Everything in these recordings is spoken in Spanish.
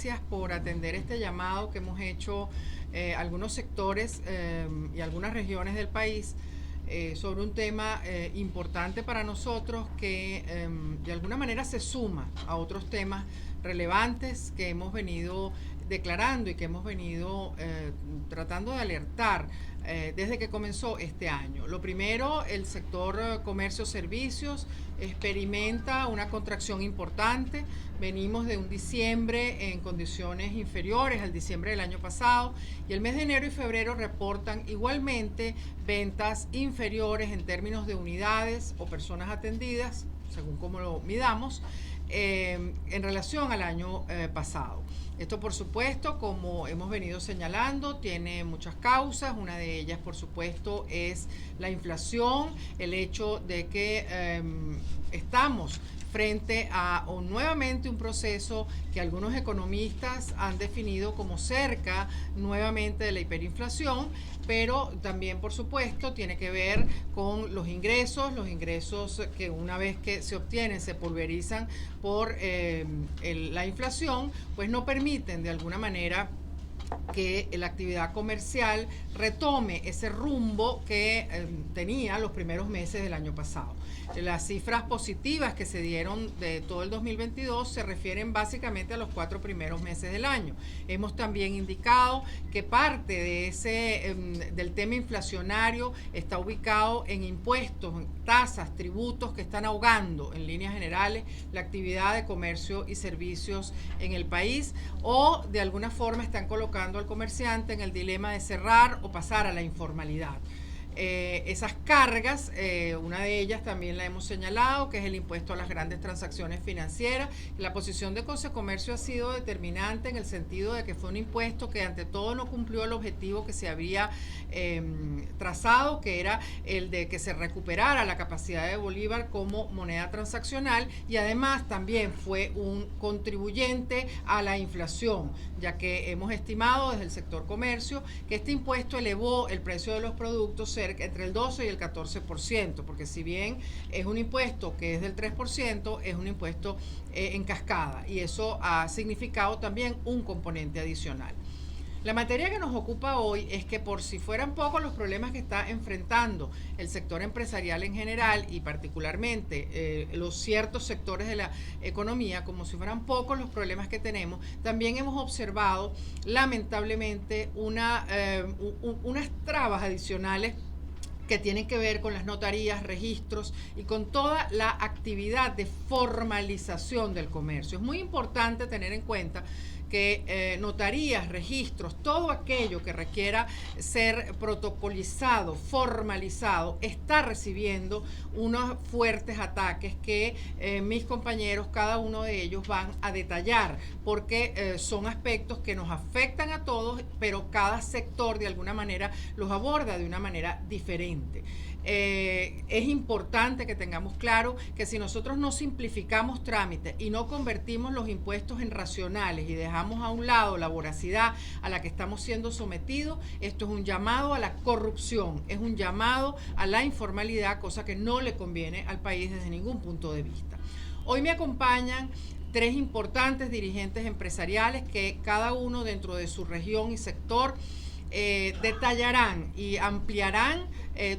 Gracias por atender este llamado que hemos hecho algunos sectores y algunas regiones del país sobre un tema importante para nosotros que de alguna manera se suma a otros temas relevantes que hemos venido declarando y que hemos venido tratando de alertar desde que comenzó este año. Lo primero, el sector comercio-servicios experimenta una contracción importante. Venimos de un diciembre en condiciones inferiores al diciembre del año pasado y el mes de enero y febrero reportan igualmente ventas inferiores en términos de unidades o personas atendidas, según cómo lo midamos, en relación al año pasado. Esto, por supuesto, como hemos venido señalando, tiene muchas causas. Una de ellas, por supuesto, es la inflación, el hecho de que estamos frente a nuevamente un proceso que algunos economistas han definido como cerca nuevamente de la hiperinflación, pero también, por supuesto, tiene que ver con los ingresos que una vez que se obtienen se pulverizan por la inflación, pues no permiten de alguna manera que la actividad comercial retome ese rumbo que tenía los primeros meses del año pasado. Las cifras positivas que se dieron de todo el 2022 se refieren básicamente a los 4 primeros meses del año. Hemos también indicado que parte de del tema inflacionario está ubicado en impuestos, en tasas, tributos que están ahogando en líneas generales la actividad de comercio y servicios en el país, o de alguna forma están colocando al comerciante en el dilema de cerrar o pasar a la informalidad. Esas cargas, una de ellas también la hemos señalado, que es el impuesto a las grandes transacciones financieras. La posición de Consecomercio ha sido determinante en el sentido de que fue un impuesto que ante todo no cumplió el objetivo que se había trazado, que era el de que se recuperara la capacidad de Bolívar como moneda transaccional, y además también fue un contribuyente a la inflación, ya que hemos estimado desde el sector comercio que este impuesto elevó el precio de los productos entre el 12 y el 14%, porque si bien es un impuesto que es del 3%, es un impuesto en cascada, y eso ha significado también un componente adicional. La materia que nos ocupa hoy es que, por si fueran pocos los problemas que está enfrentando el sector empresarial en general y particularmente los ciertos sectores de la economía, como si fueran pocos los problemas que tenemos, también hemos observado lamentablemente unas trabas adicionales que tienen que ver con las notarías, registros y con toda la actividad de formalización del comercio. Es muy importante tener en cuenta que notarías, registros, todo aquello que requiera ser protocolizado, formalizado, está recibiendo unos fuertes ataques que mis compañeros, cada uno de ellos, van a detallar, porque son aspectos que nos afectan a todos, pero cada sector de alguna manera los aborda de una manera diferente. Es importante que tengamos claro que si nosotros no simplificamos trámites y no convertimos los impuestos en racionales y dejamos a un lado la voracidad a la que estamos siendo sometidos, esto es un llamado a la corrupción, es un llamado a la informalidad, cosa que no le conviene al país desde ningún punto de vista. Hoy me acompañan 3 importantes dirigentes empresariales que cada uno dentro de su región y sector detallarán y ampliarán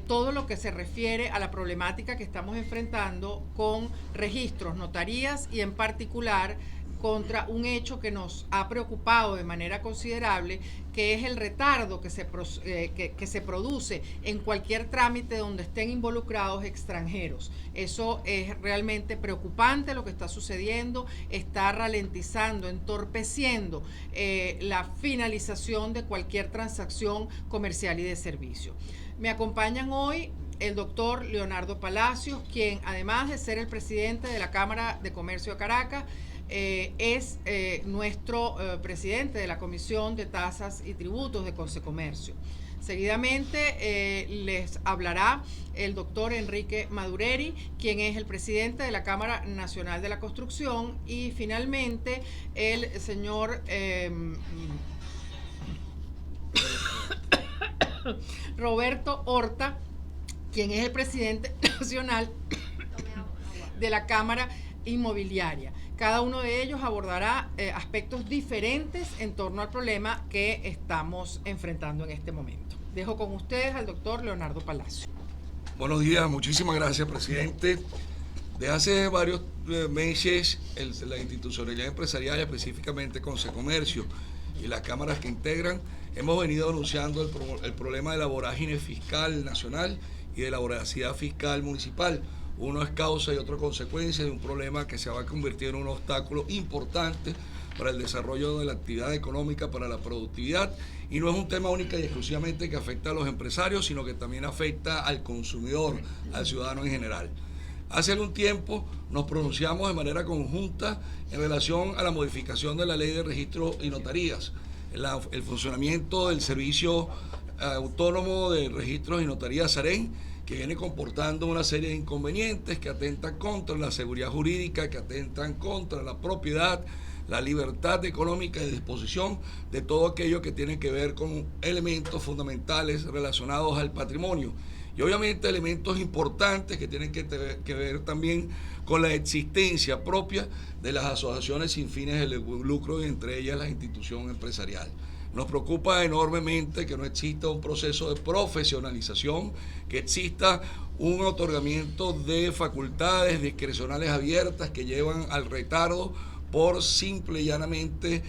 todo lo que se refiere a la problemática que estamos enfrentando con registros, notarías y en particular contra un hecho que nos ha preocupado de manera considerable, que es el retardo que se produce en cualquier trámite donde estén involucrados extranjeros. Eso es realmente preocupante lo que está sucediendo, está ralentizando, entorpeciendo la finalización de cualquier transacción comercial y de servicio. Me acompañan hoy el doctor Leonardo Palacios, quien además de ser el presidente de la Cámara de Comercio de Caracas, es nuestro presidente de la Comisión de Tasas y Tributos de Consecomercio. Seguidamente les hablará el doctor Enrique Madureri, quien es el presidente de la Cámara Nacional de la Construcción, y finalmente el señor Roberto Horta, quien es el presidente nacional de la Cámara Inmobiliaria. Cada uno de ellos abordará aspectos diferentes en torno al problema que estamos enfrentando en este momento. Dejo con ustedes al doctor Leonardo Palacio. Buenos días, muchísimas gracias, presidente. De hace varios meses, la institucionalidad empresarial, específicamente Consecomercio y las cámaras que integran, hemos venido anunciando el problema de la vorágine fiscal nacional y de la voracidad fiscal municipal. Uno es causa y otro consecuencia de un problema que se va a convertir en un obstáculo importante para el desarrollo de la actividad económica, para la productividad, y no es un tema única y exclusivamente que afecta a los empresarios, sino que también afecta al consumidor, al ciudadano en general. Hace algún tiempo nos pronunciamos de manera conjunta en relación a la modificación de la Ley de Registro y Notarías, el funcionamiento del Servicio Autónomo de Registros y Notarías SAREN, que viene comportando una serie de inconvenientes que atentan contra la seguridad jurídica, que atentan contra la propiedad, la libertad económica de disposición de todo aquello que tiene que ver con elementos fundamentales relacionados al patrimonio. Y obviamente elementos importantes que tienen que ver también con la existencia propia de las asociaciones sin fines de lucro y entre ellas la institución empresarial. Nos preocupa enormemente que no exista un proceso de profesionalización, que exista un otorgamiento de facultades discrecionales abiertas que llevan al retardo por simple y llanamente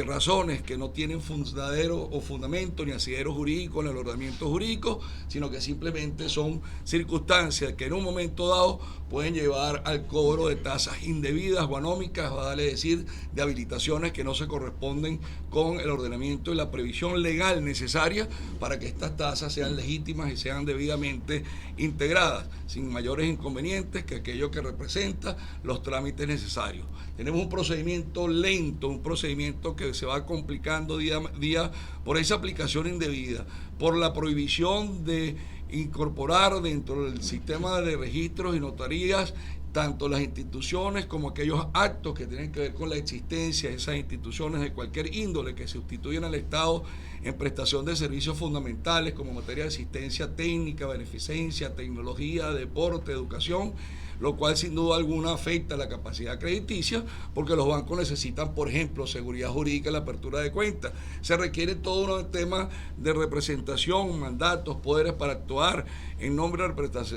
razones que no tienen fundadero o fundamento ni asidero jurídico en el ordenamiento jurídico, sino que simplemente son circunstancias que en un momento dado pueden llevar al cobro de tasas indebidas o anómicas, vale decir, de habilitaciones que no se corresponden con el ordenamiento y la previsión legal necesaria para que estas tasas sean legítimas y sean debidamente integradas, sin mayores inconvenientes que aquello que representa los trámites necesarios. Tenemos un procedimiento lento, un procedimiento que se va complicando día a día por esa aplicación indebida, por la prohibición de incorporar dentro del sistema de registros y notarías tanto las instituciones como aquellos actos que tienen que ver con la existencia de esas instituciones de cualquier índole que sustituyen al Estado en prestación de servicios fundamentales como materia de asistencia técnica, beneficencia, tecnología, deporte, educación, lo cual sin duda alguna afecta la capacidad crediticia porque los bancos necesitan, por ejemplo, seguridad jurídica en la apertura de cuentas. Se requiere todo un tema de representación, mandatos, poderes para actuar en nombre de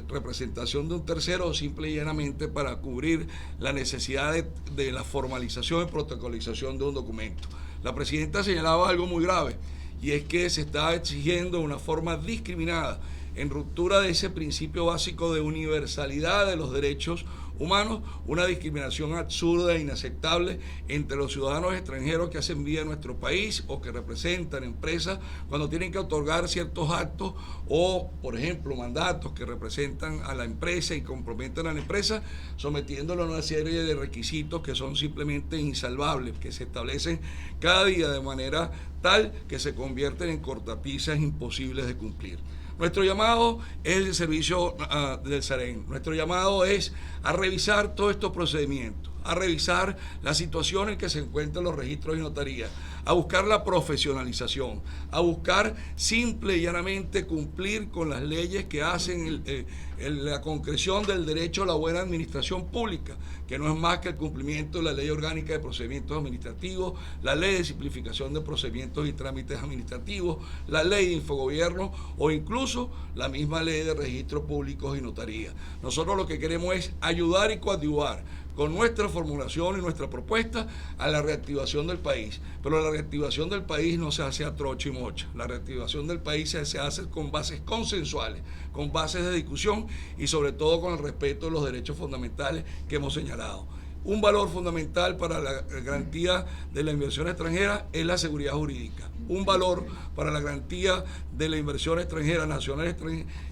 representación de un tercero o simple y llanamente para cubrir la necesidad de la formalización y protocolización de un documento. La presidenta señalaba algo muy grave y es que se está exigiendo de una forma discriminada en ruptura de ese principio básico de universalidad de los derechos humanos, una discriminación absurda e inaceptable entre los ciudadanos extranjeros que hacen vida en nuestro país o que representan empresas cuando tienen que otorgar ciertos actos o, por ejemplo, mandatos que representan a la empresa y comprometen a la empresa, sometiéndolo a una serie de requisitos que son simplemente insalvables, que se establecen cada día de manera tal que se convierten en cortapisas imposibles de cumplir. Nuestro llamado es el servicio del SAREN. Nuestro llamado es a revisar todos estos procedimientos, a revisar la situación en que se encuentran los registros y notarías, a buscar la profesionalización, a buscar simple y llanamente cumplir con las leyes que hacen la concreción del derecho a la buena administración pública, que no es más que el cumplimiento de la Ley Orgánica de Procedimientos Administrativos, la Ley de Simplificación de Procedimientos y Trámites Administrativos, la Ley de Infogobierno o incluso la misma Ley de Registros Públicos y Notarías. Nosotros lo que queremos es ayudar y coadyuvar con nuestra formulación y nuestra propuesta a la reactivación del país. Pero la reactivación del país no se hace a troche y mocha. La reactivación del país se hace con bases consensuales, con bases de discusión y sobre todo con el respeto de los derechos fundamentales que hemos señalado. Un valor fundamental para la garantía de la inversión extranjera es la seguridad jurídica. Un valor para la garantía de la inversión extranjera, nacional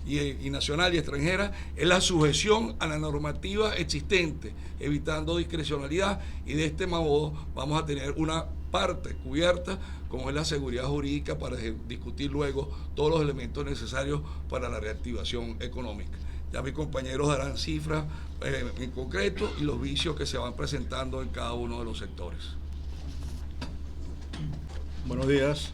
y nacional y extranjera, es la sujeción a la normativa existente, evitando discrecionalidad, y de este modo vamos a tener una parte cubierta como es la seguridad jurídica para discutir luego todos los elementos necesarios para la reactivación económica. Ya mis compañeros darán cifras en concreto y los vicios que se van presentando en cada uno de los sectores. Buenos días.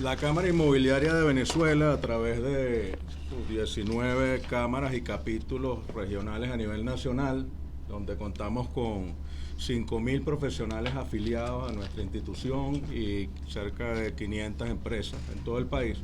La Cámara Inmobiliaria de Venezuela, a través de sus 19 cámaras y capítulos regionales a nivel nacional, donde contamos con 5.000 profesionales afiliados a nuestra institución y cerca de 500 empresas en todo el país,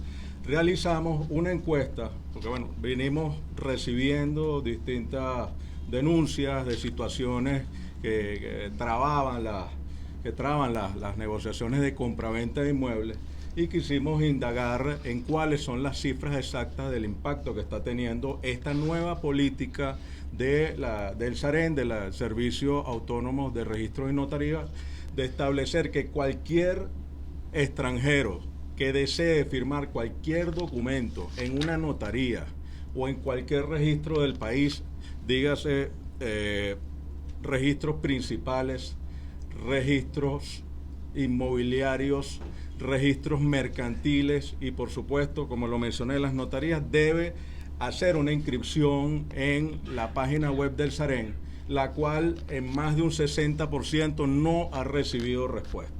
realizamos una encuesta, porque bueno, venimos recibiendo distintas denuncias de situaciones que traban las negociaciones de compraventa de inmuebles, y quisimos indagar en cuáles son las cifras exactas del impacto que está teniendo esta nueva política del SAREN, del Servicio Autónomo de Registros y Notarías, de establecer que cualquier extranjero que desee firmar cualquier documento en una notaría o en cualquier registro del país, dígase registros principales, registros inmobiliarios, registros mercantiles y, por supuesto, como lo mencioné, las notarías, debe hacer una inscripción en la página web del SAREN, la cual en más de un 60% no ha recibido respuesta.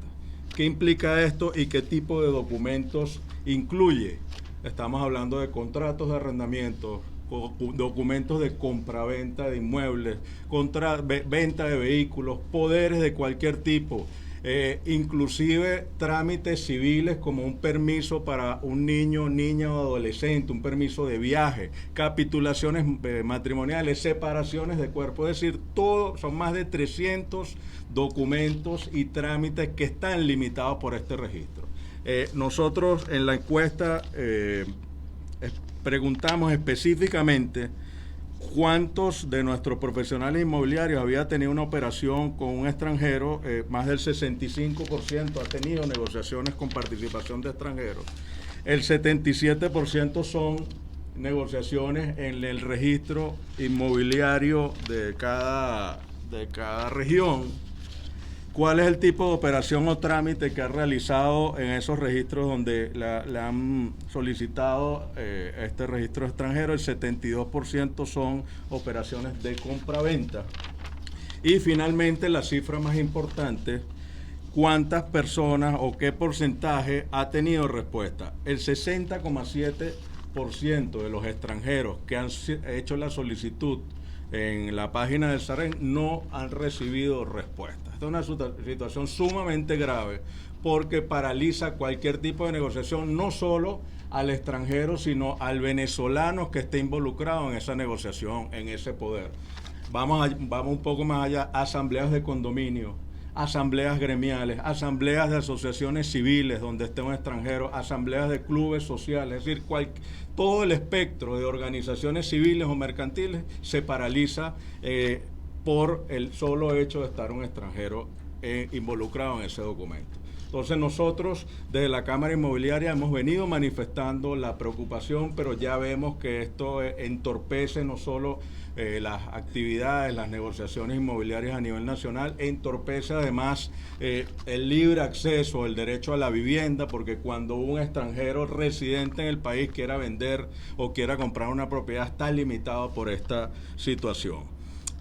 ¿Qué implica esto y qué tipo de documentos incluye? Estamos hablando de contratos de arrendamiento, documentos de compraventa de inmuebles, venta de vehículos, poderes de cualquier tipo, inclusive trámites civiles como un permiso para un niño, niña o adolescente, un permiso de viaje, capitulaciones matrimoniales, separaciones de cuerpo, es decir, todo, son más de 300 documentos y trámites que están limitados por este registro. Nosotros en la encuesta preguntamos específicamente cuántos de nuestros profesionales inmobiliarios había tenido una operación con un extranjero. Más del 65% ha tenido negociaciones con participación de extranjeros. El 77% son negociaciones en el registro inmobiliario de cada región. ¿Cuál es el tipo de operación o trámite que ha realizado en esos registros donde le han solicitado este registro extranjero? El 72% son operaciones de compraventa. Y finalmente, la cifra más importante, ¿cuántas personas o qué porcentaje ha tenido respuesta? El 60,7% de los extranjeros que han hecho la solicitud en la página del SAREN no han recibido respuesta. Esta es una situación sumamente grave porque paraliza cualquier tipo de negociación, no solo al extranjero, sino al venezolano que esté involucrado en esa negociación, en ese poder. Vamos un poco más allá, asambleas de condominio, asambleas gremiales, asambleas de asociaciones civiles donde esté un extranjero, asambleas de clubes sociales, es decir, todo el espectro de organizaciones civiles o mercantiles se paraliza por el solo hecho de estar un extranjero involucrado en ese documento. Entonces nosotros desde la Cámara Inmobiliaria hemos venido manifestando la preocupación, pero ya vemos que esto entorpece no solo las actividades, las negociaciones inmobiliarias a nivel nacional, entorpece además el libre acceso, el derecho a la vivienda, porque cuando un extranjero residente en el país quiera vender o quiera comprar una propiedad está limitado por esta situación.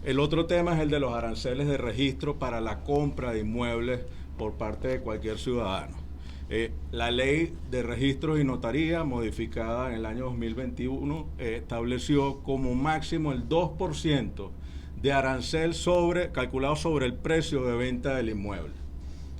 El otro tema es el de los aranceles de registro para la compra de inmuebles por parte de cualquier ciudadano. La ley de registros y notaría, modificada en el año 2021, estableció como máximo el 2% de arancel calculado sobre el precio de venta del inmueble.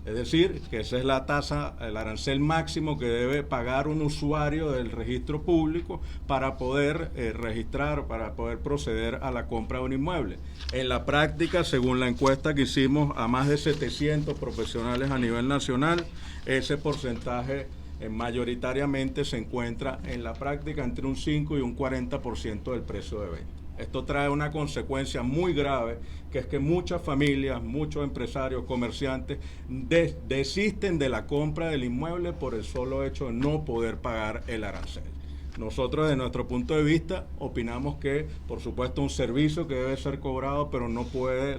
Es decir, que esa es la tasa, el arancel máximo que debe pagar un usuario del registro público para poder registrar, para poder proceder a la compra de un inmueble. En la práctica, según la encuesta que hicimos a más de 700 profesionales a nivel nacional, ese porcentaje mayoritariamente se encuentra en la práctica entre un 5 y un 40% del precio de venta. Esto trae una consecuencia muy grave, que es que muchas familias, muchos empresarios, comerciantes desisten de la compra del inmueble por el solo hecho de no poder pagar el arancel. Nosotros, desde nuestro punto de vista, opinamos que, por supuesto, un servicio que debe ser cobrado, pero no puede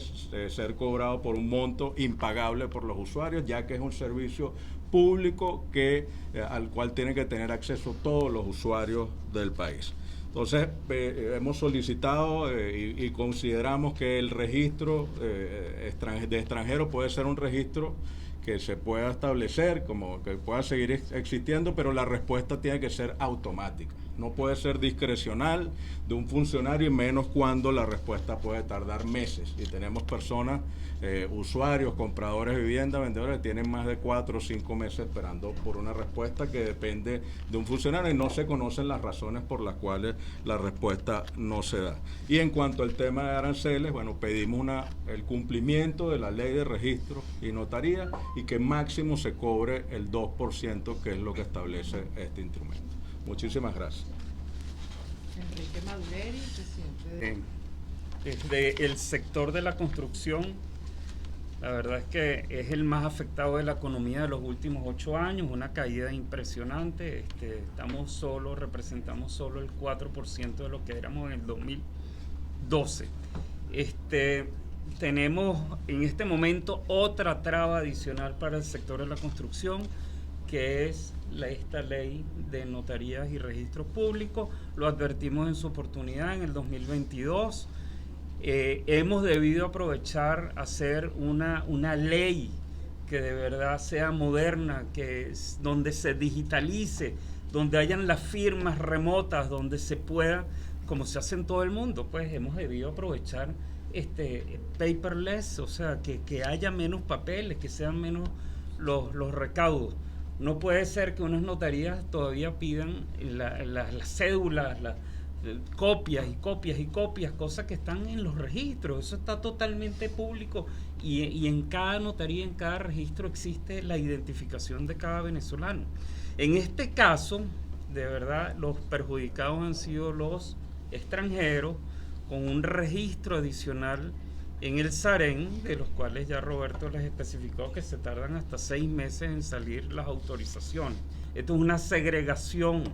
ser cobrado por un monto impagable por los usuarios, ya que es un servicio público al cual tienen que tener acceso todos los usuarios del país. Entonces, hemos solicitado y consideramos que el registro de extranjeros puede ser un registro que se pueda establecer, como que pueda seguir existiendo, pero la respuesta tiene que ser automática. No puede ser discrecional de un funcionario, y menos cuando la respuesta puede tardar meses. Y tenemos personas, usuarios, compradores de vivienda, vendedores, que tienen más de 4 o 5 meses esperando por una respuesta que depende de un funcionario, y no se conocen las razones por las cuales la respuesta no se da. Y en cuanto al tema de aranceles, bueno, pedimos el cumplimiento de la ley de registro y notaría, y que máximo se cobre el 2%, que es lo que establece este instrumento. Muchísimas gracias. Enrique Maduleri, presidente Desde el sector de la construcción, la verdad es que es el más afectado de la economía de los últimos 8 años, una caída impresionante. Representamos solo el 4% de lo que éramos en el 2012. Tenemos en este momento otra traba adicional para el sector de la construcción, que es esta ley de notarías y registros públicos. Lo advertimos en su oportunidad en el 2022. Hemos debido aprovechar hacer una ley que de verdad sea moderna, donde se digitalice, donde hayan las firmas remotas, donde se pueda, como se hace en todo el mundo, pues hemos debido aprovechar paperless, o sea, que haya menos papeles, que sean menos los recaudos. No puede ser que unas notarías todavía pidan las cédulas, copias y copias y copias, cosas que están en los registros. Eso está totalmente público, y en cada notaría, en cada registro existe la identificación de cada venezolano. En este caso, de verdad, los perjudicados han sido los extranjeros, con un registro adicional en el SAREN, de los cuales ya Roberto les especificó que se tardan hasta 6 meses en salir las autorizaciones. Esto es una segregación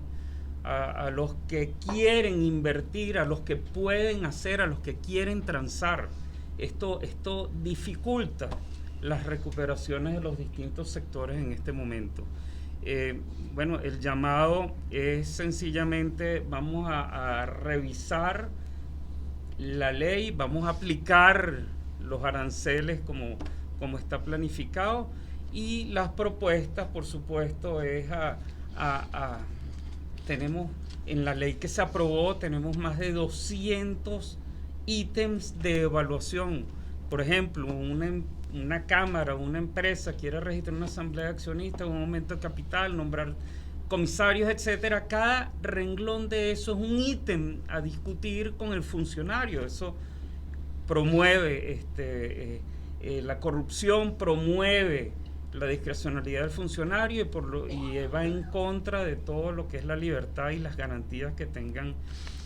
a los que quieren invertir, a los que pueden hacer, a los que quieren transar. Esto dificulta las recuperaciones de los distintos sectores en este momento. Bueno, el llamado es sencillamente: vamos a revisar la ley, vamos a aplicar los aranceles como está planificado, y las propuestas, por supuesto, es tenemos en la ley que se aprobó, tenemos más de 200 ítems de evaluación. Por ejemplo, una cámara, una empresa quiere registrar una asamblea de accionistas, un aumento de capital, nombrar comisarios, etcétera. Cada renglón de eso es un ítem a discutir con el funcionario. Eso promueve la corrupción, promueve la discrecionalidad del funcionario, y va en contra de todo lo que es la libertad y las garantías que tengan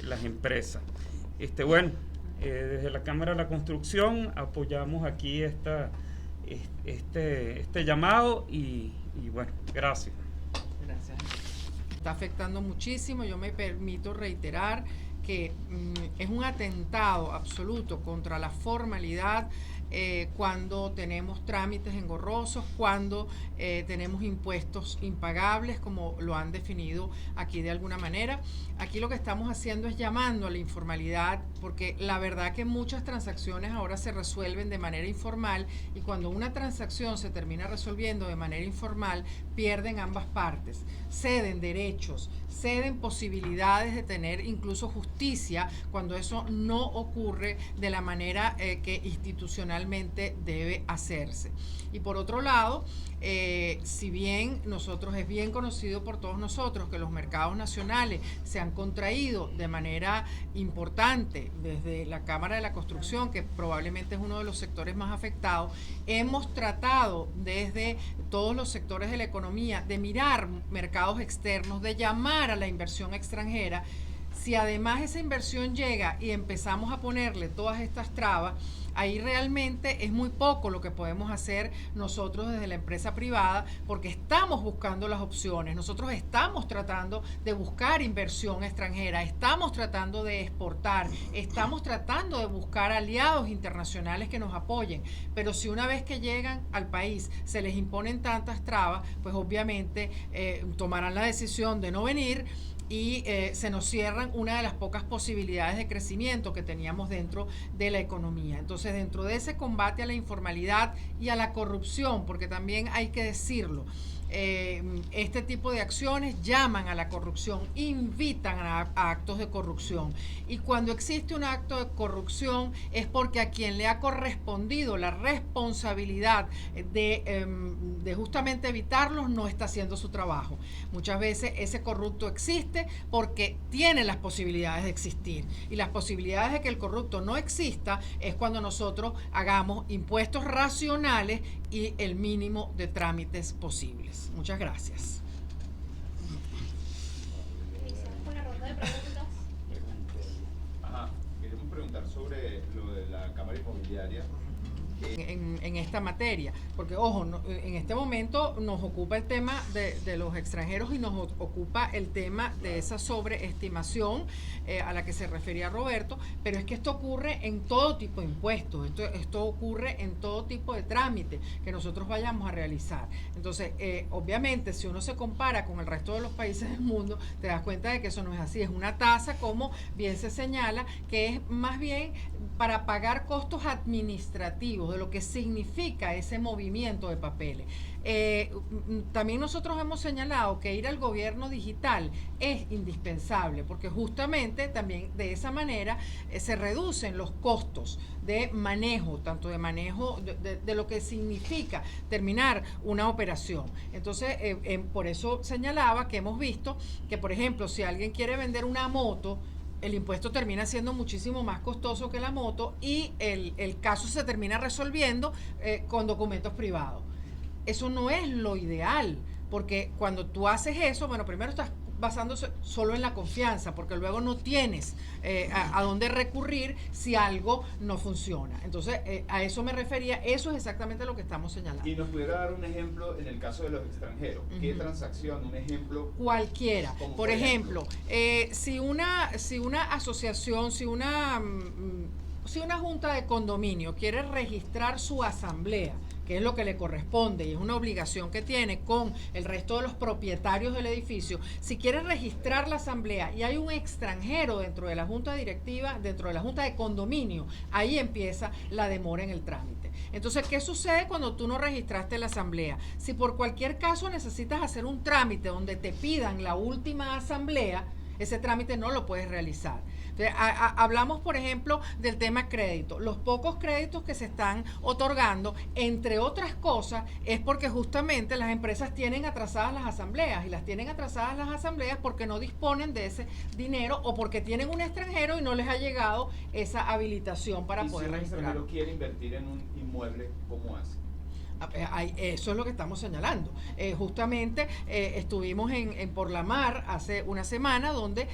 las empresas. Desde la Cámara de la Construcción apoyamos aquí este llamado, y bueno, gracias. Gracias. Está afectando muchísimo. Yo me permito reiterar que es un atentado absoluto contra la formalidad cuando tenemos trámites engorrosos, cuando tenemos impuestos impagables, como lo han definido aquí de alguna manera. Aquí lo que estamos haciendo es llamando a la informalidad, porque la verdad que muchas transacciones ahora se resuelven de manera informal, y cuando una transacción se termina resolviendo de manera informal, pierden ambas partes, ceden derechos, ceden posibilidades de tener incluso justicia, cuando eso no ocurre de la manera que institucionalmente debe hacerse. Y por otro lado, si bien es bien conocido por todos nosotros que los mercados nacionales se han contraído de manera importante desde la Cámara de la Construcción, que probablemente es uno de los sectores más afectados, hemos tratado desde todos los sectores de la economía de mirar mercados externos, de llamar a la inversión extranjera. Si además esa inversión llega y empezamos a ponerle todas estas trabas, ahí realmente es muy poco lo que podemos hacer nosotros desde la empresa privada, porque estamos buscando las opciones. Nosotros estamos tratando de buscar inversión extranjera, estamos tratando de exportar, estamos tratando de buscar aliados internacionales que nos apoyen, pero si una vez que llegan al país se les imponen tantas trabas, pues obviamente tomarán la decisión de no venir, y se nos cierran una de las pocas posibilidades de crecimiento que teníamos dentro de la economía. Entonces, dentro de ese combate a la informalidad y a la corrupción, porque también hay que decirlo, este tipo de acciones llaman a la corrupción, invitan a actos de corrupción. Y cuando existe un acto de corrupción es porque a quien le ha correspondido la responsabilidad de justamente evitarlos no está haciendo su trabajo. Muchas veces ese corrupto existe porque tiene las posibilidades de existir. Y las posibilidades de que el corrupto no exista es cuando nosotros hagamos impuestos racionales y el mínimo de trámites posibles. Muchas gracias. Iniciamos con la ronda de preguntas. Queremos preguntar sobre lo de la Cámara Inmobiliaria. En esta materia, porque ojo, en este momento nos ocupa el tema de los extranjeros y nos ocupa el tema de esa sobreestimación a la que se refería Roberto, pero es que esto ocurre en todo tipo de impuestos, esto ocurre en todo tipo de trámite que nosotros vayamos a realizar. Entonces, obviamente, si uno se compara con el resto de los países del mundo, te das cuenta de que eso no es así, es una tasa, como bien se señala, que es más bien para pagar costos administrativos de lo que significa ese movimiento de papeles. También nosotros hemos señalado que ir al gobierno digital es indispensable, porque justamente también de esa manera se reducen los costos de manejo, tanto de manejo de lo que significa terminar una operación. Entonces, por eso señalaba que hemos visto que, por ejemplo, si alguien quiere vender una moto, el impuesto termina siendo muchísimo más costoso que la moto y el caso se termina resolviendo con documentos privados. Eso no es lo ideal, porque cuando tú haces eso, bueno, primero estás basándose solo en la confianza, porque luego no tienes a dónde recurrir si algo no funciona. Entonces, a eso me refería, eso es exactamente lo que estamos señalando. Y nos pudiera dar un ejemplo en el caso de los extranjeros. ¿Qué transacción, un ejemplo? Cualquiera. Por ejemplo, si una asociación, si una junta de condominio quiere registrar su asamblea, que es lo que le corresponde y es una obligación que tiene con el resto de los propietarios del edificio, si quiere registrar la asamblea y hay un extranjero dentro de la junta directiva, dentro de la junta de condominio, ahí empieza la demora en el trámite. Entonces, ¿qué sucede cuando tú no registraste la asamblea? Si por cualquier caso necesitas hacer un trámite donde te pidan la última asamblea, ese trámite no lo puedes realizar. Entonces, hablamos, por ejemplo, del tema crédito. Los pocos créditos que se están otorgando, entre otras cosas, es porque justamente las empresas tienen atrasadas las asambleas, y las tienen atrasadas las asambleas porque no disponen de ese dinero o porque tienen un extranjero y no les ha llegado esa habilitación para poder registrar. Si un extranjero quiere invertir en un inmueble, ¿cómo hace? Eso es lo que estamos señalando. Justamente estuvimos en Por la Mar hace una semana, donde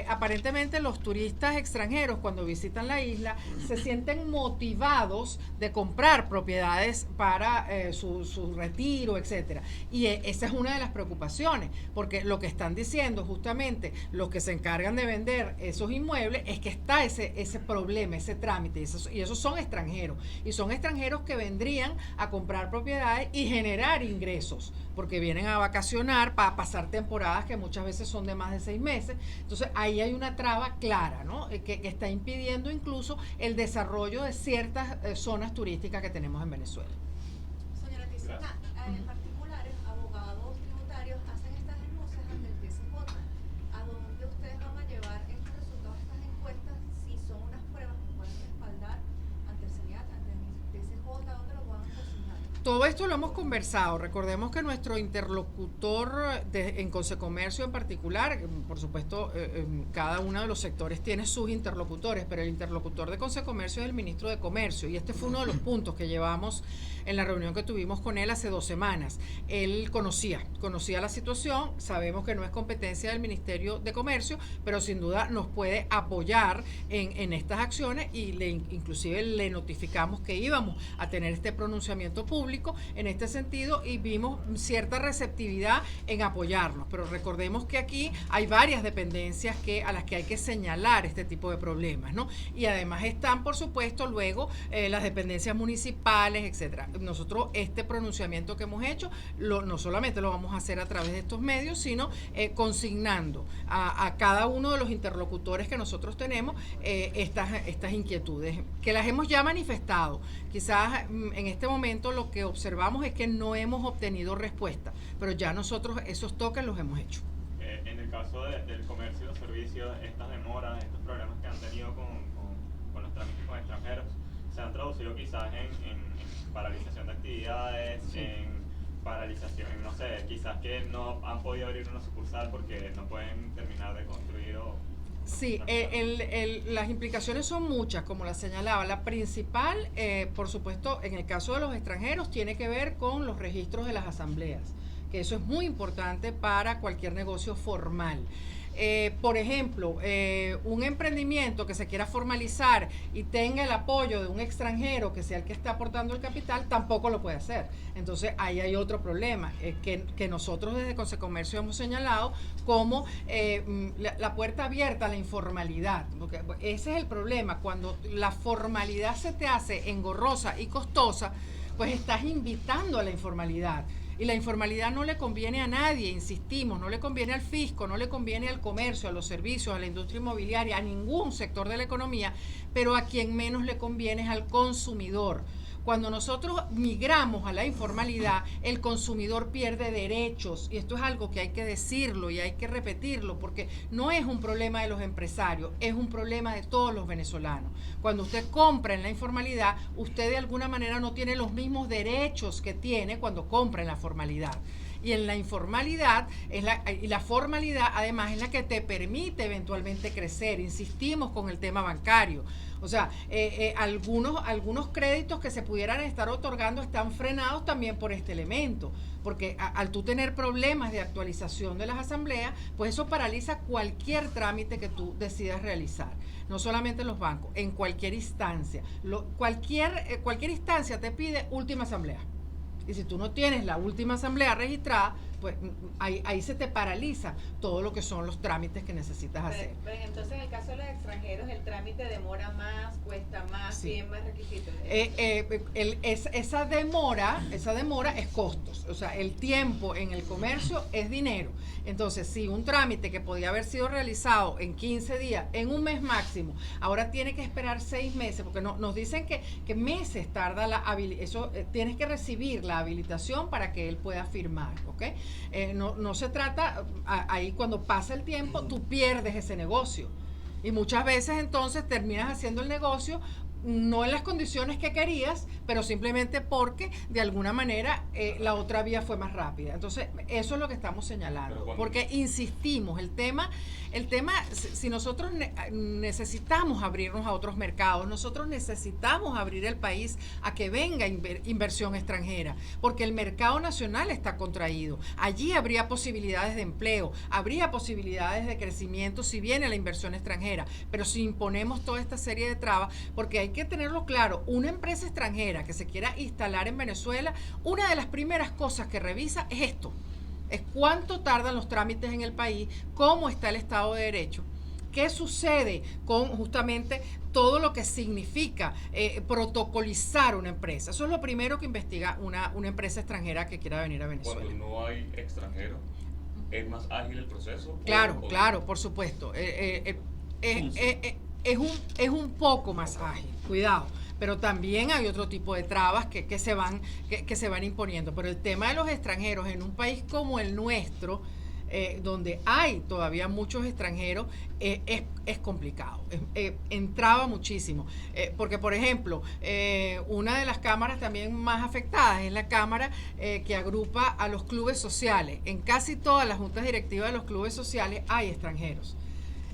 aparentemente los turistas extranjeros, cuando visitan la isla, se sienten motivados de comprar propiedades para su retiro, etcétera. Y esa es una de las preocupaciones, porque lo que están diciendo justamente los que se encargan de vender esos inmuebles es que está ese problema, ese trámite, y esos son extranjeros, y son extranjeros que vendrían a comprar propiedades y generar ingresos, porque vienen a vacacionar para pasar temporadas que muchas veces son de más de 6 meses. Entonces ahí hay una traba clara, ¿no? Que está impidiendo incluso el desarrollo de ciertas zonas turísticas que tenemos en Venezuela. Señora Tiziana, particulares, abogados tributarios hacen estas denuncias ante el TCJ. ¿A dónde ustedes van a llevar estos resultados de estas encuestas? Si son unas pruebas que pueden respaldar ante el CENIAT, ante el TCJ, ¿dónde lo van a cocinar? Todo esto lo hemos conversado. Recordemos que nuestro interlocutor en Consecomercio en particular, por supuesto, cada uno de los sectores tiene sus interlocutores, pero el interlocutor de Consecomercio es el ministro de Comercio, y este fue uno de los puntos que llevamos en la reunión que tuvimos con él hace 2 semanas. Él conocía la situación, sabemos que no es competencia del Ministerio de Comercio, pero sin duda nos puede apoyar en estas acciones, y inclusive le notificamos que íbamos a tener este pronunciamiento público en este sentido, y vimos cierta receptividad en apoyarnos. Pero recordemos que aquí hay varias dependencias a las que hay que señalar este tipo de problemas, ¿no? Y además están, por supuesto, luego las dependencias municipales, etcétera. Nosotros este pronunciamiento que hemos hecho no solamente lo vamos a hacer a través de estos medios, sino consignando a cada uno de los interlocutores que nosotros tenemos estas inquietudes, que las hemos ya manifestado, Quizás en este momento lo que observamos es que no hemos obtenido respuesta, pero ya nosotros esos tokens los hemos hecho. En el caso del comercio y los servicios, estas demoras, estos problemas que han tenido con los trámites con extranjeros, se han traducido quizás en paralización de actividades, Sí. en paralización, no sé, quizás que no han podido abrir una sucursal porque no pueden terminar de construir o... Sí, las implicaciones son muchas, como la señalaba. La principal, por supuesto, en el caso de los extranjeros, tiene que ver con los registros de las asambleas, que eso es muy importante para cualquier negocio formal. Por ejemplo, un emprendimiento que se quiera formalizar y tenga el apoyo de un extranjero que sea el que está aportando el capital, tampoco lo puede hacer. Entonces, ahí hay otro problema, que nosotros desde Consecomercio hemos señalado como la puerta abierta a la informalidad. Porque ese es el problema, cuando la formalidad se te hace engorrosa y costosa, pues estás invitando a la informalidad. Y la informalidad no le conviene a nadie, insistimos, no le conviene al fisco, no le conviene al comercio, a los servicios, a la industria inmobiliaria, a ningún sector de la economía, pero a quien menos le conviene es al consumidor. Cuando nosotros migramos a la informalidad, el consumidor pierde derechos, y esto es algo que hay que decirlo y hay que repetirlo, porque no es un problema de los empresarios, es un problema de todos los venezolanos. Cuando usted compra en la informalidad, usted de alguna manera no tiene los mismos derechos que tiene cuando compra en la formalidad. Y en la informalidad y la formalidad además es la que te permite eventualmente crecer. Insistimos con el tema bancario. O sea, algunos créditos que se pudieran estar otorgando están frenados también por este elemento, porque al tú tener problemas de actualización de las asambleas, pues eso paraliza cualquier trámite que tú decidas realizar. No solamente en los bancos, en cualquier instancia. Cualquier instancia te pide última asamblea. Y si tú no tienes la última asamblea registrada, pues ahí se te paraliza todo lo que son los trámites que necesitas hacer. Pero entonces en el caso de los extranjeros el trámite demora más, cuesta más, Sí. tiene más requisitos. Esa demora es costos, o sea, el tiempo en el comercio es dinero. Entonces, si un trámite que podía haber sido realizado en 15 días, en un mes máximo, ahora tiene que esperar 6 meses, porque nos dicen que meses tarda tienes que recibir la habilitación para que él pueda firmar, ¿ok? No se trata, ahí cuando pasa el tiempo, tú pierdes ese negocio. Y muchas veces entonces terminas haciendo el negocio no en las condiciones que querías, pero simplemente porque de alguna manera la otra vía fue más rápida. Entonces, eso es lo que estamos señalando, porque insistimos, el tema, si nosotros necesitamos abrirnos a otros mercados, nosotros necesitamos abrir el país a que venga inversión extranjera, porque el mercado nacional está contraído. Allí habría posibilidades de empleo, habría posibilidades de crecimiento si viene la inversión extranjera, pero si imponemos toda esta serie de trabas, porque hay que tenerlo claro, una empresa extranjera que se quiera instalar en Venezuela, una de las primeras cosas que revisa es esto, es cuánto tardan los trámites en el país, cómo está el Estado de Derecho, qué sucede con justamente todo lo que significa protocolizar una empresa. Eso es lo primero que investiga una empresa extranjera que quiera venir a Venezuela. Cuando no hay extranjeros, ¿es más ágil el proceso? Claro, por supuesto. Es un poco más ágil, cuidado, pero también hay otro tipo de trabas que se van imponiendo. Pero el tema de los extranjeros en un país como el nuestro, donde hay todavía muchos extranjeros, es complicado, entraba muchísimo, porque por ejemplo, una de las cámaras también más afectadas es la cámara que agrupa a los clubes sociales. En casi todas las juntas directivas de los clubes sociales hay extranjeros.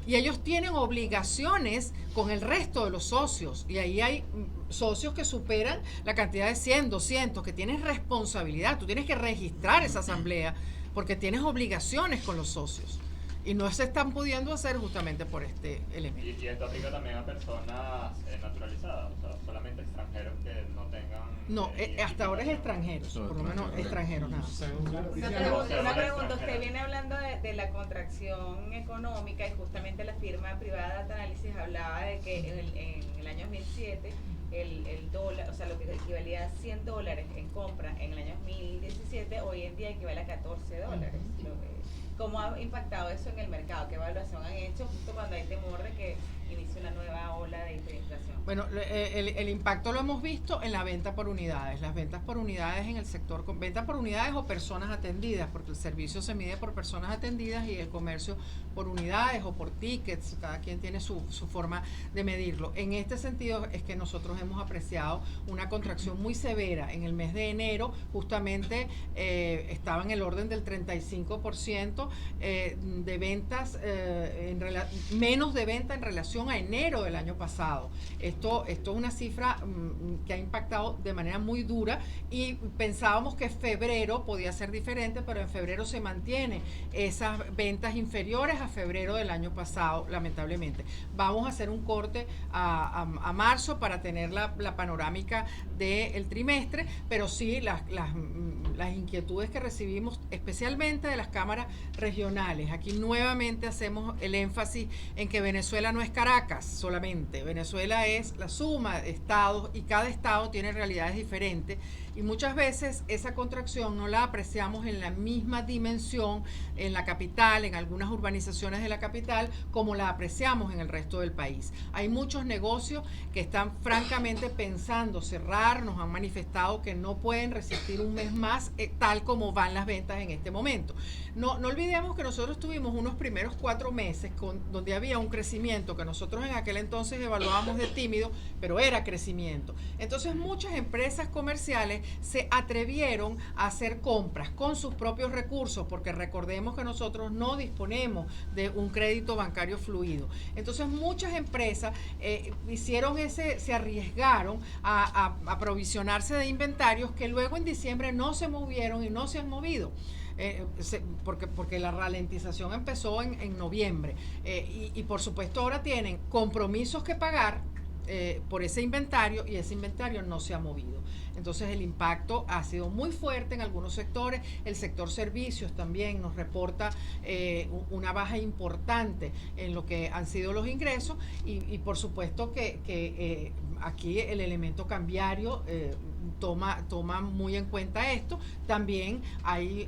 Y ellos tienen obligaciones con el resto de los socios. Y ahí hay socios que superan la cantidad de 100, 200, que tienes responsabilidad. Tú tienes que registrar esa asamblea porque tienes obligaciones con los socios. Y no se están pudiendo hacer justamente por este elemento. Y esto aplica también a personas naturalizadas, o sea, solamente extranjeros que no tengan... No, hasta ahora es extranjeros, por lo menos extranjeros nada. Una pregunta, usted viene hablando de la contracción económica y justamente la firma privada Data Analysis hablaba de que en el año 2007 el dólar, o sea, lo que equivalía a $100 en compra en el año 2017, hoy en día equivale a $14. ¿Cómo ha impactado eso en el mercado? ¿Qué evaluación han hecho justo cuando hay temor de que inicie una nueva ola de hiperinflación? Bueno, el impacto lo hemos visto en la venta por unidades. Las ventas por unidades en el sector, venta por unidades o personas atendidas, porque el servicio se mide por personas atendidas y el comercio por unidades o por tickets. Cada quien tiene su forma de medirlo. En este sentido es que nosotros hemos apreciado una contracción muy severa. En el mes de enero justamente estaba en el orden del 35% de ventas, menos de venta en relación a enero del año pasado. Esto es una cifra que ha impactado de manera muy dura y pensábamos que febrero podía ser diferente, pero en febrero se mantiene esas ventas inferiores a febrero del año pasado, lamentablemente. Vamos a hacer un corte a marzo para tener la panorámica del trimestre, pero sí las inquietudes que recibimos, especialmente de las cámaras regionales. Aquí nuevamente hacemos el énfasis en que Venezuela no es Caracas solamente, Venezuela es la suma de estados y cada estado tiene realidades diferentes y muchas veces esa contracción no la apreciamos en la misma dimensión en la capital, en algunas urbanizaciones de la capital, como la apreciamos en el resto del país. Hay muchos negocios que están francamente pensando cerrar, nos han manifestado que no pueden resistir un mes más tal como van las ventas en este momento. No olvidemos que nosotros tuvimos unos primeros 4 meses donde había un crecimiento que nosotros en aquel entonces evaluábamos de tímido, pero era crecimiento. Entonces muchas empresas comerciales se atrevieron a hacer compras con sus propios recursos, porque recordemos que nosotros no disponemos de un crédito bancario fluido. Entonces muchas empresas se arriesgaron a aprovisionarse de inventarios que luego en diciembre no se movieron y no se han movido. Porque la ralentización empezó en noviembre y por supuesto ahora tienen compromisos que pagar por ese inventario y ese inventario no se ha movido. Entonces el impacto ha sido muy fuerte en algunos sectores. El sector servicios también nos reporta una baja importante en lo que han sido los ingresos y por supuesto que aquí el elemento cambiario toma muy en cuenta esto. También hay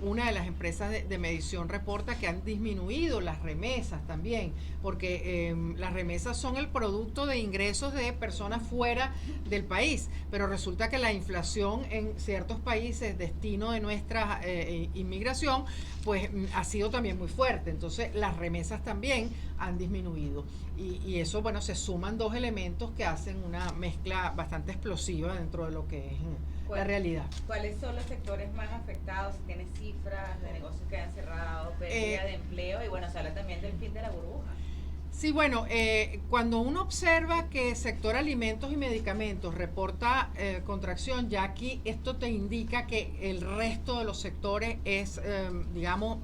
una de las empresas de medición reporta que han disminuido las remesas también, porque las remesas son el producto de ingresos de personas fuera del país, pero resulta que la inflación en ciertos países, destino de nuestra inmigración, pues ha sido también muy fuerte. Entonces las remesas también han disminuido y eso, bueno, se suman 2 elementos que hacen una mezcla bastante explosiva dentro de lo que es la realidad. ¿Cuáles son los sectores más afectados? Si tienes cifras de negocios que han cerrado, pérdida de empleo y bueno, se habla también del fin de la burbuja. Sí, bueno, cuando uno observa que el sector alimentos y medicamentos reporta contracción, ya aquí esto te indica que el resto de los sectores es, digamos,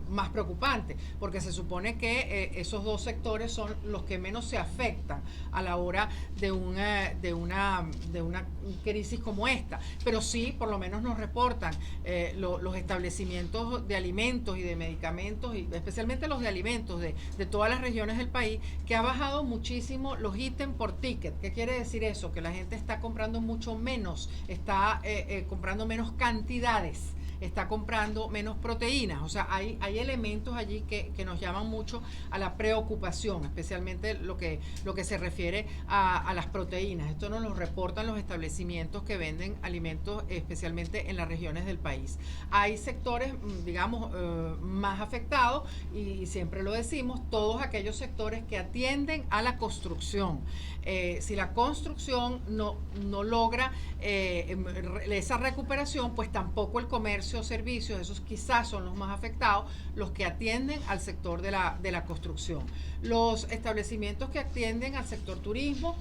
más preocupante, porque se supone que esos 2 sectores son los que menos se afectan a la hora de una crisis como esta. Pero sí, por lo menos nos reportan los establecimientos de alimentos y de medicamentos, y especialmente los de alimentos de todas las regiones del país, que ha bajado muchísimo los ítems por ticket. ¿Qué quiere decir eso? Que la gente está comprando mucho menos, está comprando menos cantidades, está comprando menos proteínas. O sea, hay elementos allí que nos llaman mucho a la preocupación, especialmente lo que se refiere a las proteínas. Esto nos lo reportan los establecimientos que venden alimentos, especialmente en las regiones del país. Hay sectores, digamos, más afectados y siempre lo decimos, todos aquellos sectores que atienden a la construcción. Si la construcción no logra esa recuperación, pues tampoco el comercio o servicios, esos quizás son los más afectados, los que atienden al sector de la construcción. Los establecimientos que atienden al sector turismo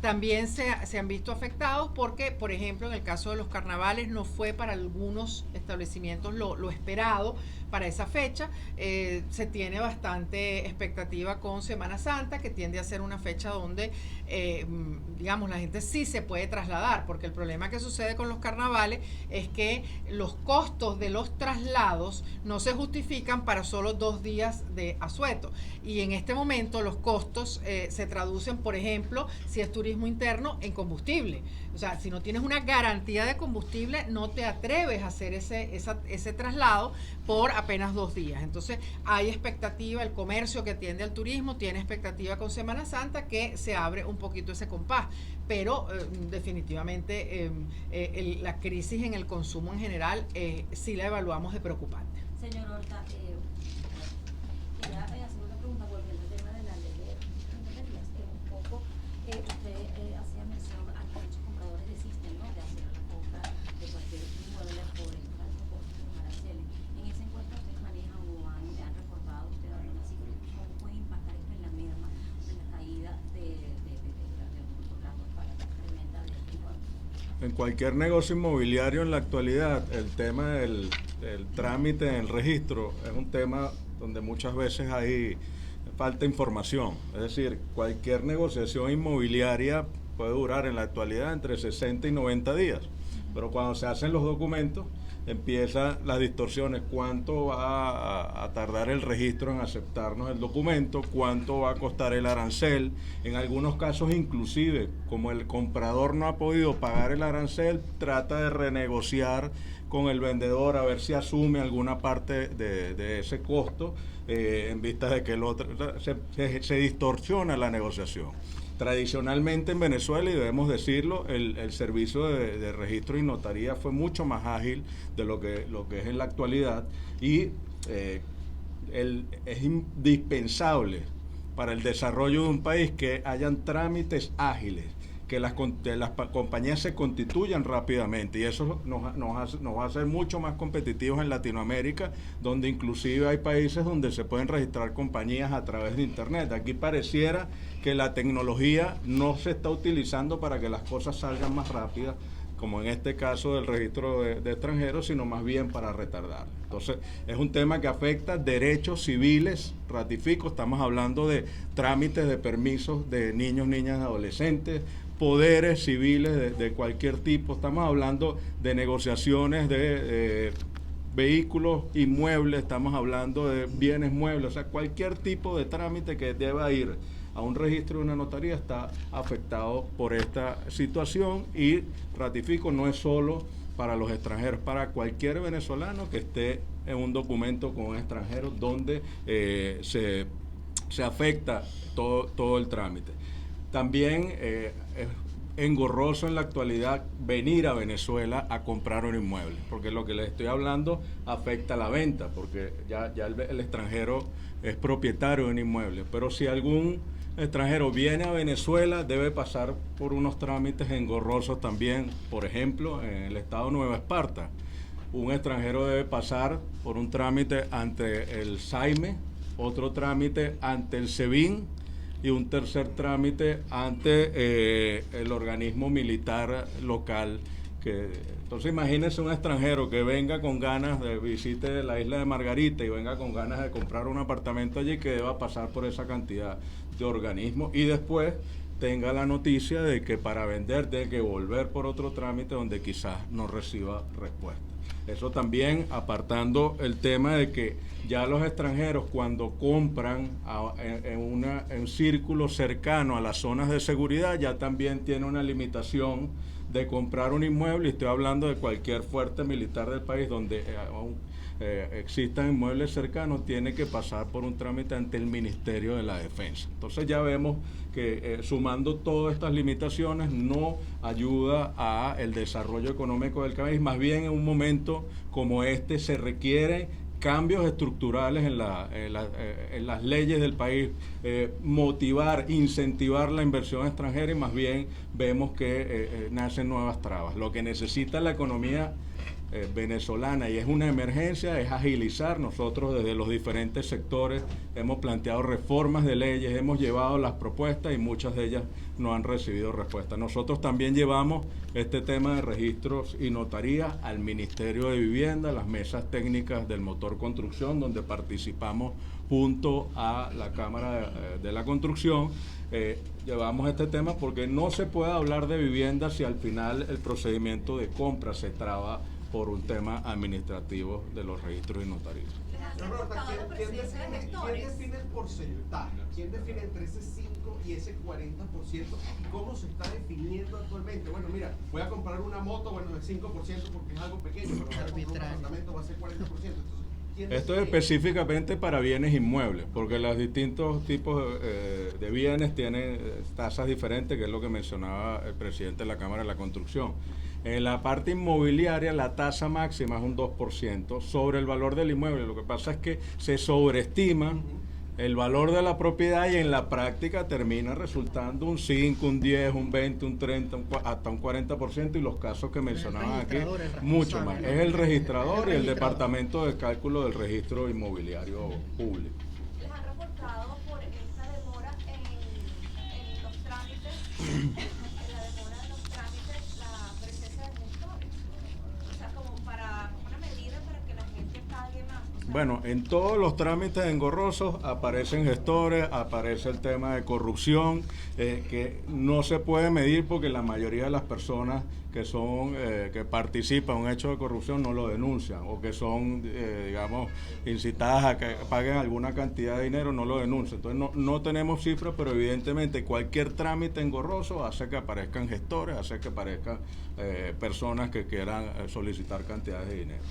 también se han visto afectados porque, por ejemplo, en el caso de los carnavales no fue para algunos establecimientos lo esperado para esa fecha. Se tiene bastante expectativa con Semana Santa, que tiende a ser una fecha donde, digamos, la gente sí se puede trasladar, porque el problema que sucede con los carnavales es que los costos de los traslados no se justifican para solo 2 días de asueto. Y en este momento los costos se traducen, por ejemplo, si es turismo turismo interno en combustible. O sea, si no tienes una garantía de combustible, no te atreves a hacer ese traslado por apenas 2 días. Entonces, hay expectativa, el comercio que atiende al turismo tiene expectativa con Semana Santa que se abre un poquito ese compás. Pero definitivamente la crisis en el consumo en general sí la evaluamos de preocupante. Señor Horta, quería hacer una pregunta volviendo al tema de la ley de energías, que un poco usted hacía mención a que muchos compradores desisten, ¿no?, de hacer la compra de cualquier inmueble por el alto costo de los aranceles. En esa encuesta ustedes manejan o han reportado ustedes alguna cifra, ¿cómo puede impactar esto en la merma, en la caída de algunos contratos para la reventa de este inmueble? En cualquier negocio inmobiliario en la actualidad, el tema del trámite en el registro es un tema donde muchas veces hay falta información. Es decir, cualquier negociación inmobiliaria puede durar en la actualidad entre 60 y 90 días. Pero cuando se hacen los documentos, empiezan las distorsiones. ¿Cuánto va a tardar el registro en aceptarnos el documento? ¿Cuánto va a costar el arancel? En algunos casos, inclusive, como el comprador no ha podido pagar el arancel, trata de renegociar con el vendedor a ver si asume alguna parte de ese costo en vista de que el otro se distorsiona la negociación. Tradicionalmente en Venezuela, y debemos decirlo, el servicio de registro y notaría fue mucho más ágil de lo que es en la actualidad, y es indispensable para el desarrollo de un país que hayan trámites ágiles, que las compañías se constituyan rápidamente, y eso nos va a hacer mucho más competitivos en Latinoamérica, donde inclusive hay países donde se pueden registrar compañías a través de Internet. Aquí pareciera que la tecnología no se está utilizando para que las cosas salgan más rápidas, como en este caso del registro de extranjeros, sino más bien para retardar. Entonces, es un tema que afecta derechos civiles, ratifico, estamos hablando de trámites de permisos de niños, niñas, adolescentes, poderes civiles de cualquier tipo, estamos hablando de negociaciones de vehículos inmuebles, estamos hablando de bienes muebles, o sea, cualquier tipo de trámite que deba ir a un registro de una notaría está afectado por esta situación, y ratifico, no es solo para los extranjeros, para cualquier venezolano que esté en un documento con un extranjero donde se afecta todo el trámite. También es engorroso en la actualidad venir a Venezuela a comprar un inmueble, porque lo que les estoy hablando afecta la venta, porque ya el extranjero es propietario de un inmueble. Pero si algún extranjero viene a Venezuela, debe pasar por unos trámites engorrosos también. Por ejemplo, en el estado Nueva Esparta, un extranjero debe pasar por un trámite ante el SAIME, otro trámite ante el SEBIN y un tercer trámite ante el organismo militar local. Entonces imagínense un extranjero que venga con ganas de visite la isla de Margarita y venga con ganas de comprar un apartamento allí, que deba pasar por esa cantidad de organismos, y después tenga la noticia de que para vender tiene que volver por otro trámite donde quizás no reciba respuesta. Eso también apartando el tema de que ya los extranjeros, cuando compran en un círculo cercano a las zonas de seguridad, ya también tiene una limitación de comprar un inmueble, y estoy hablando de cualquier fuerte militar del país donde existan inmuebles cercanos, tiene que pasar por un trámite ante el Ministerio de la Defensa. Entonces ya vemos que sumando todas estas limitaciones no ayuda a el desarrollo económico del país. Más bien en un momento como este se requieren cambios estructurales en las leyes del país, motivar, incentivar la inversión extranjera, y más bien vemos que nacen nuevas trabas. Lo que necesita la economía venezolana, y es una emergencia, es agilizar. Nosotros desde los diferentes sectores hemos planteado reformas de leyes, hemos llevado las propuestas y muchas de ellas no han recibido respuesta. Nosotros también llevamos este tema de registros y notarías al Ministerio de Vivienda, las mesas técnicas del motor construcción, donde participamos junto a la Cámara de la Construcción. Llevamos este tema porque no se puede hablar de vivienda si al final el procedimiento de compra se traba por un tema administrativo de los registros y notarías. ¿Quién define el porcentaje? ¿Quién define entre ese 5 y ese 40%? ¿Y cómo se está definiendo actualmente? Bueno, mira, voy a comprar una moto, bueno, el 5% porque es algo pequeño, pero voy a comprar un apartamento, va a ser 40%. Entonces, esto es específicamente para bienes inmuebles, porque los distintos tipos de bienes tienen tasas diferentes, que es lo que mencionaba el presidente de la Cámara de la Construcción. En la parte inmobiliaria la tasa máxima es un 2% sobre el valor del inmueble. Lo que pasa es que se sobreestima el valor de la propiedad y en la práctica termina resultando un 5, un 10, un 20, un 30, hasta un 40%, y los casos que mencionaban aquí, mucho más. Es el registrador y el departamento de cálculo del registro inmobiliario público. ¿Les han reportado por esta demora en los trámites, en la demora de los trámites, la presencia de gestores? O sea, como para una medida para que la gente pague más. Bueno, en todos los trámites engorrosos aparecen gestores, aparece el tema de corrupción, que no se puede medir porque la mayoría de las personas que participan en un hecho de corrupción no lo denuncian, o que son, digamos, incitadas a que paguen alguna cantidad de dinero, no lo denuncian. Entonces no tenemos cifras, pero evidentemente cualquier trámite engorroso hace que aparezcan gestores, hace que aparezcan personas que quieran solicitar cantidades de dinero.